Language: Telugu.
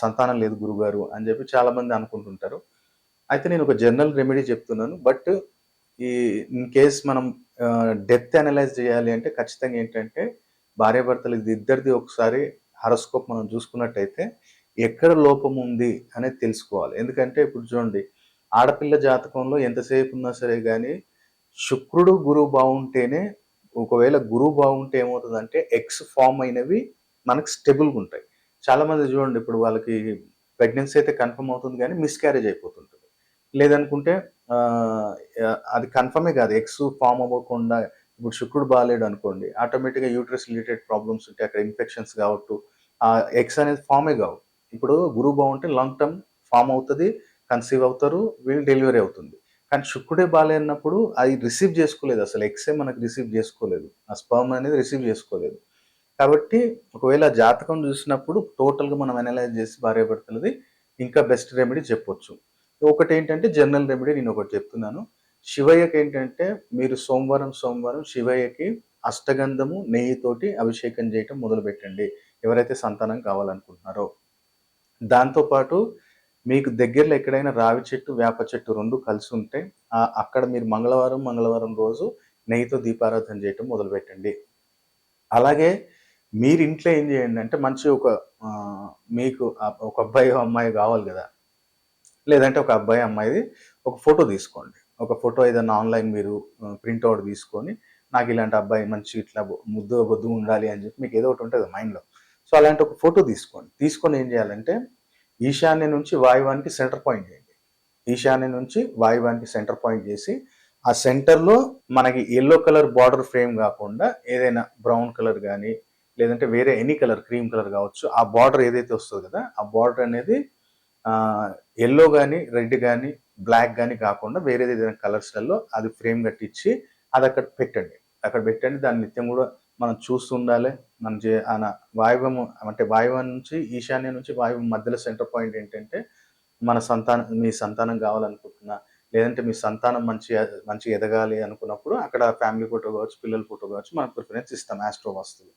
సంతానం లేదు గురుగారు అని చెప్పి చాలామంది అనుకుంటుంటారు. అయితే నేను ఒక జనరల్ రెమెడీ చెప్తున్నాను. బట్ ఈ ఇన్ కేస్ మనం డెప్త్ అనలైజ్ చేయాలి అంటే ఖచ్చితంగా ఏంటంటే భార్యాభర్తలు ఇద్దరిది ఒకసారి హారోస్కోప్ మనం చూసుకున్నట్టయితే ఎక్కడ లోపం ఉంది అనేది తెలుసుకోవాలి. ఎందుకంటే ఇప్పుడు చూడండి, ఆడపిల్ల జాతకంలో ఎంతసేపు ఉన్నా సరే గాని శుక్రుడు, గురువు బావుంటేనే, ఒకవేళ గురువు బావుంటే ఏమవుతదంటే ఎగ్స్ ఫార్మ్ అయినవి మనకు స్టెబుల్‌గుంటాయి. చాలామంది చూడండి, ఇప్పుడు వాళ్ళకి ప్రెగ్నెన్సీ అయితే కన్ఫర్మ్ అవుతుంది గానీ మిస్‌క్యారేజ్ అయిపోతుంటది. లేదనుకుంటే ఆహ్, అది కన్ఫర్మే కాదు. ఎగ్స్ ఫార్మ్ అవ్వకుండా ఇప్పుడు శుక్రుడు బాలేడనుకోండి, ఆటోమేటిక్‌గా యూటరస్ రిలేటెడ్ ప్రాబ్లమ్స్ ఉంటాయి. అక్కడ ఇన్ఫెక్షన్స్ కావచ్చు. ఎగ్స్ అనేది ఫార్మే కావు. ఇప్పుడు గురువు బావుంటే లాంగ్ టర్మ్ ఫార్మ్ అవుతది. కన్సీవ్ అవుతారు. వీళ్ళు డెలివరీ అవుతుంది. కానీ శుక్రుడే బాలేనప్పుడు అది రిసీవ్ చేసుకోలేదు. అసలు ఎగ్సే మనకు రిసీవ్ చేసుకోలేదు. ఆ స్పెర్మ్ అనేది రిసీవ్ చేసుకోలేదు. కాబట్టి ఒకవేళ జాతకం చూసినప్పుడు టోటల్‌గా మనం అనలైజ్ చేసి భార్యాభర్తలది ఇంకా బెస్ట్ రెమెడీ చెప్పొచ్చు. ఒకటేంటంటే జనరల్ రెమెడీ నేనొకటి చెప్తున్నాను. శివయ్యకేంటంటే మీరు సోమవారం శివయ్యకి అష్టగంధము, నెయ్యితోటి అభిషేకం చేయటం మొదలుపెట్టండి. ఎవరైతే సంతానం కావాలనుకుంటున్నారో. దాంతో పాటు మీకు దగ్గరలో ఎక్కడైనా రావి చెట్టు, వేప చెట్టు 2 కలిసుంటే అక్కడ మీరు మంగళవారం రోజు నెయ్యితో దీపారాధన చేయటం మొదలుపెట్టండి. అలాగే మీరు ఇంట్లో ఏం చేయండంటే మంచి ఒక ఆహ్, మీకు ఒక అబ్బాయో, అమ్మాయో కావాలి గదా! లేదంటే ఒక అబ్బాయి, అమ్మాయిది ఒక ఫోటో తీసుకోండి. ఒక ఫోటో ఏదన్నా ఆన్‌లైన్ మీరు ప్రింట్ ఔట్ తీసుకొని, నాకిలాంటి అబ్బాయి మంచి ఇట్లా ముద్దుగా బొద్దుగా ఉండాలి అని చెప్పి మీకు ఏదో ఒకటి ఉంటది మైండ్‌లో. సో, అలాంటి ఒక ఫోటో తీసుకోండి. తీసుకొని ఏం చేయాలంటే, ఈశాన్యం నుంచి వాయువ్యానికి సెంటర్ పాయింట్ చేయండి. ఈశాన్యం నుంచి వాయువ్యానికి సెంటర్ పాయింట్ చేసి, ఆ సెంటర్‌లో మనకి యెల్లో కలర్ బార్డర్ ఫ్రేమ్ గాకుండా ఏదైనా బ్రౌన్ కలర్ గాని, లేదంటే వేరే ఎనీ కలర్ క్రీమ్ కలర్ గావచ్చు. ఆ బార్డర్ ఏదైతే వస్తదో కదా! ఆ బార్డర్ అనేది యెల్లో గాని, రెడ్ గాని, బ్లాక్ గాని కాకుండా వేరేది ఏదైనా కలర్స్‌లలో అది ఫ్రేమ్ కట్టించి అదక్కడ పెట్టండి. అక్కడ పెట్టండి. దాన్ని నిత్యం గూడా మనం చూస్తుండాలె. మనం వాయువ్యము అంటే వాయువ్యం నుంచి ఈశాన్యం నుంచి వాయువ్యం మధ్యలో సెంటర్ పాయింట్ ఏంటంటే, మీ సంతానం కావాలనుకుంటున్నా, లేదంటే మీ సంతానం మంచిగా ఎదగాలి అనుకున్నప్పుడు అక్కడ ఫ్యామిలీ ఫోటో కావచ్చు, పిల్లల ఫోటో కావచ్చు మనం ప్రిఫరెన్స్ ఇస్తాం ఆస్ట్రో వాస్తులో.